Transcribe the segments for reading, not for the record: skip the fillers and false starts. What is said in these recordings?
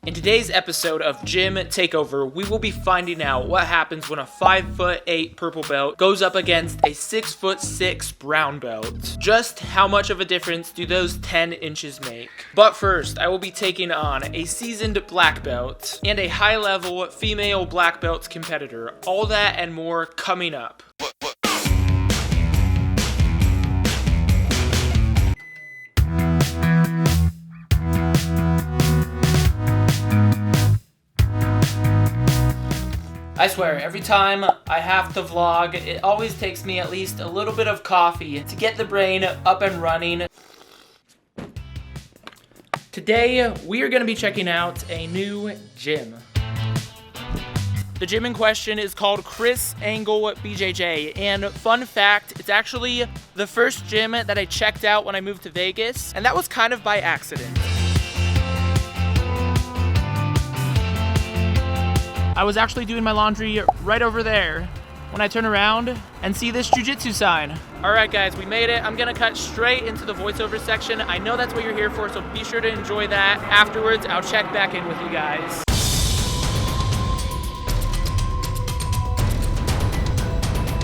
In today's episode of Gym Takeover, we will be finding out what happens when a 5'8" purple belt goes up against a 6'6" brown belt. Just how much of a difference do those 10 inches make? But first, I will be taking on a seasoned black belt and a high-level female black belt competitor. All that and more coming up. I swear, every time I have to vlog, it always takes me at least a little bit of coffee to get the brain up and running. Today, we are going to be checking out a new gym. The gym in question is called Chris Engle BJJ, and fun fact, it's actually the first gym that I checked out when I moved to Vegas, and that was kind of by accident. I was actually doing my laundry right over there when I turn around and see this Jiujitsu sign. All right, guys, we made it. I'm gonna cut straight into the voiceover section. I know that's what you're here for, so be sure to enjoy that. Afterwards, I'll check back in with you guys.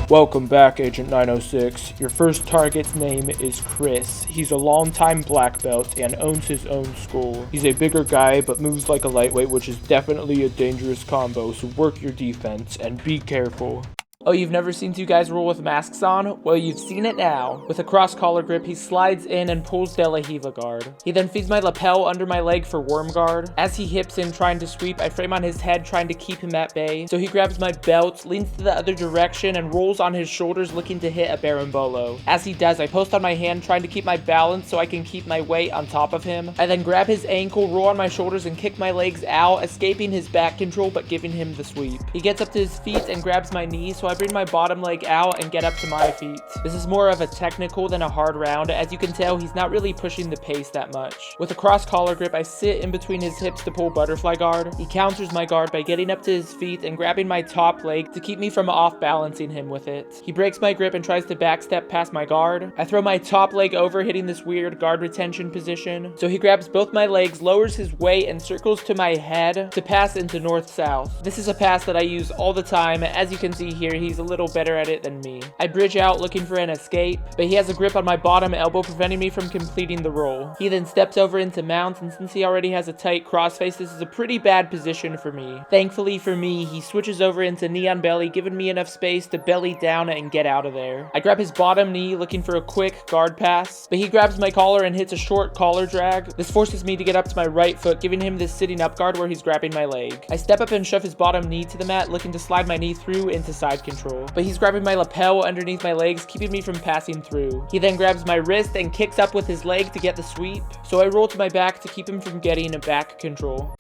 Welcome back, Agent 906. Your first target's name is Chris. He's a longtime black belt and owns his own school. He's a bigger guy, but moves like a lightweight, which is definitely a dangerous combo, so work your defense and be careful. Oh, you've never seen two guys roll with masks on? Well, you've seen it now. With a cross collar grip, he slides in and pulls De La Hiva guard. He then feeds my lapel under my leg for worm guard. As he hips in trying to sweep, I frame on his head trying to keep him at bay. So he grabs my belt, leans to the other direction, and rolls on his shoulders looking to hit a berimbolo. As he does, I post on my hand trying to keep my balance so I can keep my weight on top of him. I then grab his ankle, roll on my shoulders, and kick my legs out, escaping his back control but giving him the sweep. He gets up to his feet and grabs my knee, so I bring my bottom leg out and get up to my feet. This is more of a technical than a hard round. As you can tell, he's not really pushing the pace that much. With a cross collar grip, I sit in between his hips to pull butterfly guard. He counters my guard by getting up to his feet and grabbing my top leg to keep me from off balancing him with it. He breaks my grip and tries to backstep past my guard. I throw my top leg over, hitting this weird guard retention position. So he grabs both my legs, lowers his weight, and circles to my head to pass into north-south. This is a pass that I use all the time. As you can see here, he's a little better at it than me. I bridge out looking for an escape, but he has a grip on my bottom elbow, preventing me from completing the roll. He then steps over into mount, and since he already has a tight crossface, this is a pretty bad position for me. Thankfully for me, he switches over into knee on belly, giving me enough space to belly down and get out of there. I grab his bottom knee, looking for a quick guard pass, but he grabs my collar and hits a short collar drag. This forces me to get up to my right foot, giving him this sitting up guard where he's grabbing my leg. I step up and shove his bottom knee to the mat, looking to slide my knee through into side control, but he's grabbing my lapel underneath my legs, keeping me from passing through. He then grabs my wrist and kicks up with his leg to get the sweep, so I roll to my back to keep him from getting a back control.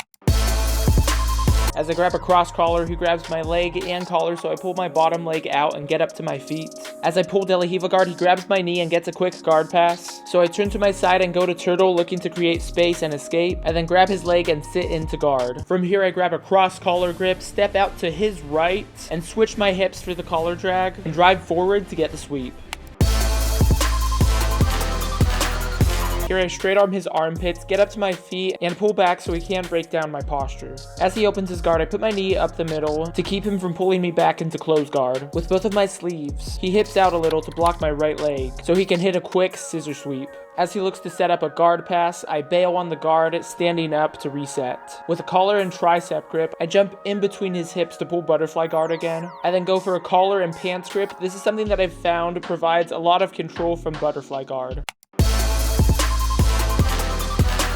As I grab a cross collar, he grabs my leg and collar, so I pull my bottom leg out and get up to my feet. As I pull De La Hiva guard, he grabs my knee and gets a quick guard pass, so I turn to my side and go to turtle, looking to create space and escape. I then grab his leg and sit into guard. From here, I grab a cross collar grip, step out to his right, and switch my hips for the collar drag, and drive forward to get the sweep. Here I straight arm his armpits, get up to my feet, and pull back so he can't break down my posture. As he opens his guard, I put my knee up the middle to keep him from pulling me back into close guard. With both of my sleeves, he hips out a little to block my right leg, so he can hit a quick scissor sweep. As he looks to set up a guard pass, I bail on the guard, standing up to reset. With a collar and tricep grip, I jump in between his hips to pull butterfly guard again. I then go for a collar and pants grip. This is something that I've found provides a lot of control from butterfly guard.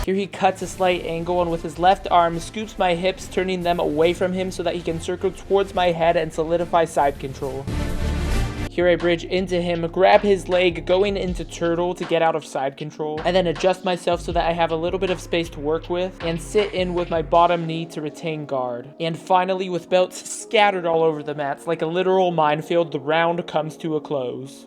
Here he cuts a slight angle and with his left arm scoops my hips, turning them away from him so that he can circle towards my head and solidify side control. Here I bridge into him, grab his leg, going into turtle to get out of side control, and then adjust myself so that I have a little bit of space to work with, and sit in with my bottom knee to retain guard. And finally, with belts scattered all over the mats like a literal minefield, the round comes to a close.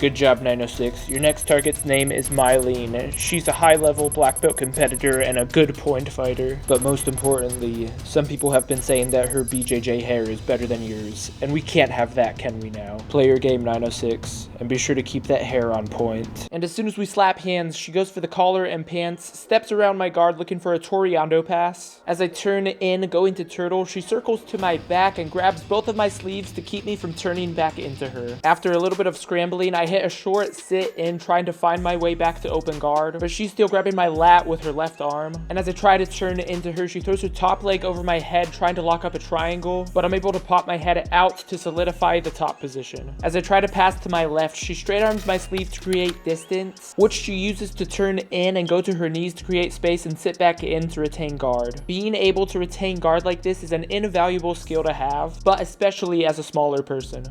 Good job, 906. Your next target's name is Myleene. She's a high-level black belt competitor and a good point fighter. But most importantly, some people have been saying that her BJJ hair is better than yours, and we can't have that, can we now? Play your game, 906, and be sure to keep that hair on point. And as soon as we slap hands, she goes for the collar and pants, steps around my guard looking for a Toriando pass. As I turn in, going to turtle, she circles to my back and grabs both of my sleeves to keep me from turning back into her. After a little bit of scrambling, I hit a short sit in trying to find my way back to open guard, but she's still grabbing my lat with her left arm. And as I try to turn into her, she throws her top leg over my head trying to lock up a triangle, but I'm able to pop my head out to solidify the top position. As I try to pass to my left, she straight arms my sleeve to create distance, which she uses to turn in and go to her knees to create space and sit back in to retain guard. Being able to retain guard like this is an invaluable skill to have, but especially as a smaller person.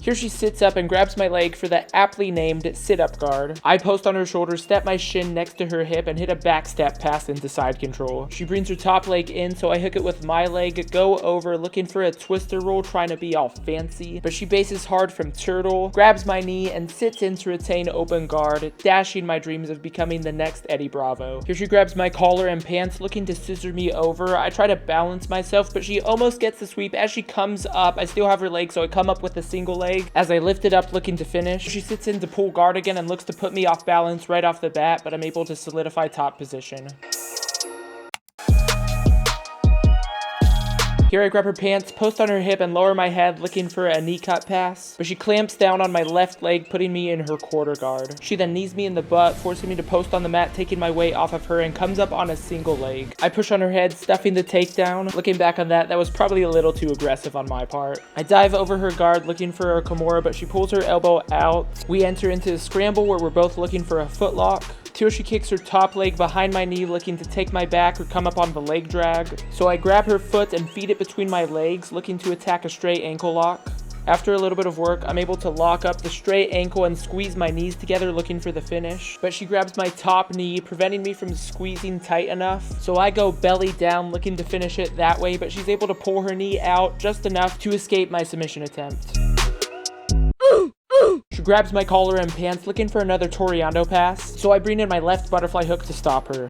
Here she sits up and grabs my leg for the aptly named sit-up guard. I post on her shoulder, step my shin next to her hip, and hit a back step pass into side control. She brings her top leg in, so I hook it with my leg, go over, looking for a twister roll, trying to be all fancy. But she bases hard from turtle, grabs my knee, and sits in to retain open guard, dashing my dreams of becoming the next Eddie Bravo. Here she grabs my collar and pants, looking to scissor me over. I try to balance myself, but she almost gets the sweep. As she comes up, I still have her leg, so I come up with a single leg. As I lift it up looking to finish, she sits in to pull guard again and looks to put me off balance right off the bat, but I'm able to solidify top position. Here I grab her pants, post on her hip, and lower my head looking for a knee cut pass, but she clamps down on my left leg, putting me in her quarter guard. She then knees me in the butt, forcing me to post on the mat, taking my weight off of her, and comes up on a single leg. I push on her head, stuffing the takedown. Looking back on that was probably a little too aggressive on my part. I dive over her guard looking for a Kimura, but she pulls her elbow out. We enter into a scramble where we're both looking for a footlock. Till she kicks her top leg behind my knee looking to take my back or come up on the leg drag. So I grab her foot and feed it between my legs looking to attack a straight ankle lock. After a little bit of work, I'm able to lock up the straight ankle and squeeze my knees together looking for the finish. But she grabs my top knee, preventing me from squeezing tight enough. So I go belly down looking to finish it that way, but she's able to pull her knee out just enough to escape my submission attempt. She grabs my collar and pants looking for another Toriando pass, so I bring in my left butterfly hook to stop her.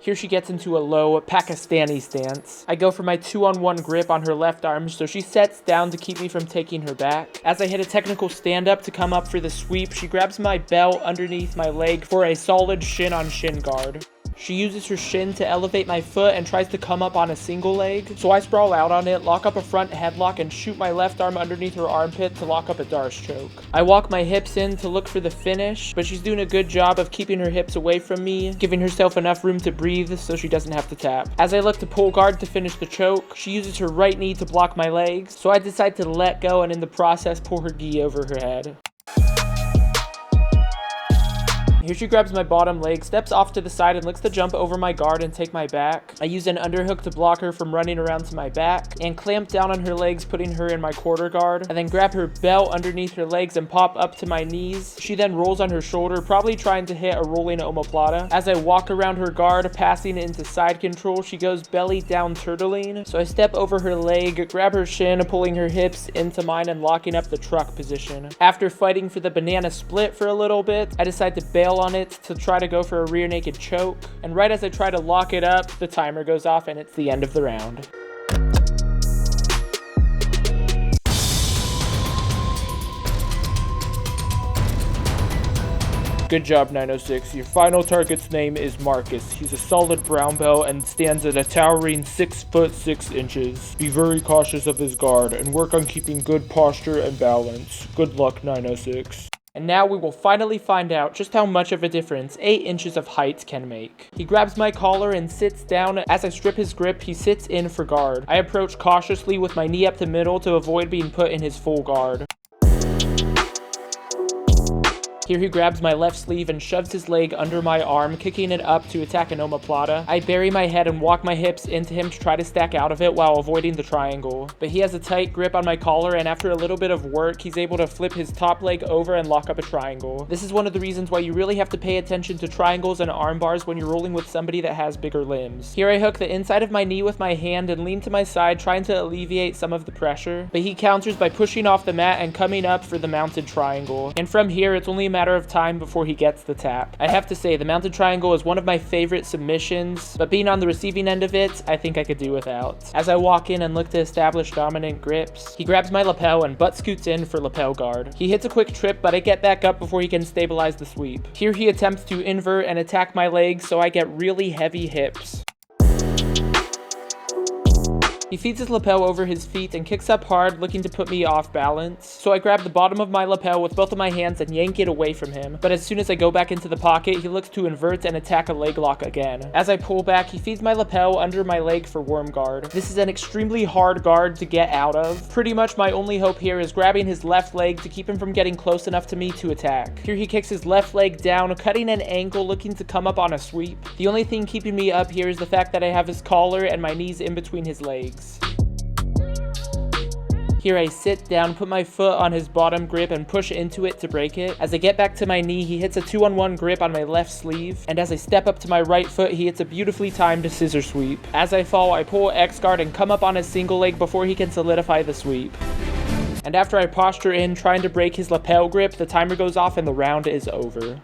Here she gets into a low Pakistani stance. I go for my 2-on-1 grip on her left arm, so she sets down to keep me from taking her back. As I hit a technical stand-up to come up for the sweep, she grabs my belt underneath my leg for a solid shin-on-shin guard. She uses her shin to elevate my foot and tries to come up on a single leg, so I sprawl out on it, lock up a front headlock, and shoot my left arm underneath her armpit to lock up a Darce choke. I walk my hips in to look for the finish, but she's doing a good job of keeping her hips away from me, giving herself enough room to breathe so she doesn't have to tap. As I look to pull guard to finish the choke, she uses her right knee to block my legs, so I decide to let go and in the process pull her gi over her head. Here she grabs my bottom leg, steps off to the side, and looks to jump over my guard and take my back. I use an underhook to block her from running around to my back, and clamp down on her legs, putting her in my quarter guard, and then grab her belt underneath her legs and pop up to my knees. She then rolls on her shoulder, probably trying to hit a rolling omoplata. As I walk around her guard, passing into side control, she goes belly down turtling, so I step over her leg, grab her shin, pulling her hips into mine and locking up the truck position. After fighting for the banana split for a little bit, I decide to bail on it to try to go for a rear naked choke, and right as I try to lock it up, the timer goes off and it's the end of the round. Good job, 906. Your final target's name is Marcus. He's a solid brown belt and stands at a towering 6 foot 6 inches. Be very cautious of his guard and work on keeping good posture and balance. Good luck, 906. And now we will finally find out just how much of a difference 8 inches of height can make. He grabs my collar and sits down. As I strip his grip, he sits in for guard. I approach cautiously with my knee up the middle to avoid being put in his full guard. Here he grabs my left sleeve and shoves his leg under my arm, kicking it up to attack an omoplata. I bury my head and walk my hips into him to try to stack out of it while avoiding the triangle. But he has a tight grip on my collar, and after a little bit of work, he's able to flip his top leg over and lock up a triangle. This is one of the reasons why you really have to pay attention to triangles and arm bars when you're rolling with somebody that has bigger limbs. Here I hook the inside of my knee with my hand and lean to my side, trying to alleviate some of the pressure. But he counters by pushing off the mat and coming up for the mounted triangle. And from here, it's only a matter of time before he gets the tap. I have to say, the mounted triangle is one of my favorite submissions, but being on the receiving end of it, I think I could do without. As I walk in and look to establish dominant grips, he grabs my lapel and butt scoots in for lapel guard. He hits a quick trip, but I get back up before he can stabilize the sweep. Here he attempts to invert and attack my legs, so I get really heavy hips. He feeds his lapel over his feet and kicks up hard, looking to put me off balance. So I grab the bottom of my lapel with both of my hands and yank it away from him. But as soon as I go back into the pocket, he looks to invert and attack a leg lock again. As I pull back, he feeds my lapel under my leg for worm guard. This is an extremely hard guard to get out of. Pretty much my only hope here is grabbing his left leg to keep him from getting close enough to me to attack. Here he kicks his left leg down, cutting an angle, looking to come up on a sweep. The only thing keeping me up here is the fact that I have his collar and my knees in between his legs. Here I sit down, put my foot on his bottom grip and push into it to break it. As I get back to my knee, he hits a 2-on-1 grip on my left sleeve. And as I step up to my right foot, he hits a beautifully timed scissor sweep. As I fall, I pull X guard and come up on his single leg before he can solidify the sweep. And after I posture in, trying to break his lapel grip, the timer goes off and the round is over.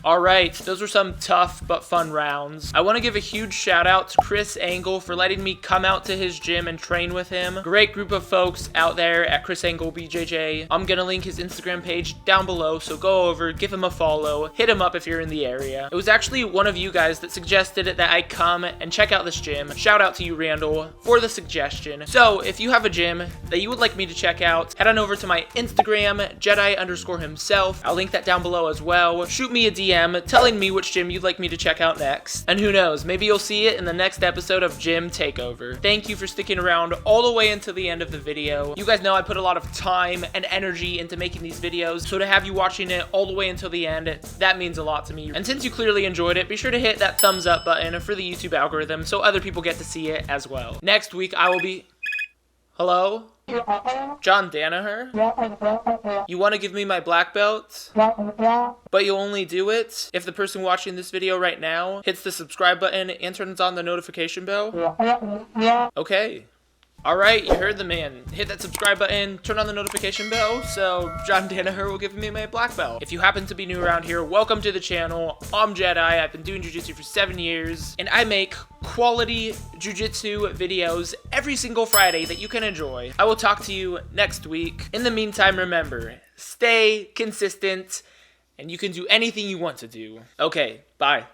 Alright, those were some tough but fun rounds. I want to give a huge shout out to Chris Engle for letting me come out to his gym and train with him. Great group of folks out there at Chris Engle BJJ. I'm gonna link his Instagram page down below, so go over, give him a follow, hit him up if you're in the area. It was actually one of you guys that suggested that I come and check out this gym. Shout out to you, Randall, for the suggestion. So if you have a gym that you would like me to check out, head on over to my Instagram, Jedi_himself. I'll link that down below as well. Shoot me a DM telling me which gym you'd like me to check out next. And who knows, maybe you'll see it in the next episode of Gym Takeover. Thank you for sticking around all the way until the end of the video. You guys know I put a lot of time and energy into making these videos, so to have you watching it all the way until the end, that means a lot to me. And since you clearly enjoyed it, be sure to hit that thumbs up button for the YouTube algorithm so other people get to see it as well. Next week, I will be... Hello? John Danaher? You want to give me my black belt? But you'll only do it if the person watching this video right now hits the subscribe button and turns on the notification bell? Okay. Alright, you heard the man. Hit that subscribe button, turn on the notification bell, so John Danaher will give me my black belt. If you happen to be new around here, welcome to the channel. I'm Jedi, I've been doing Jiu-Jitsu for 7 years, and I make quality Jiu-Jitsu videos every single Friday that you can enjoy. I will talk to you next week. In the meantime, remember, stay consistent, and you can do anything you want to do. Okay, bye.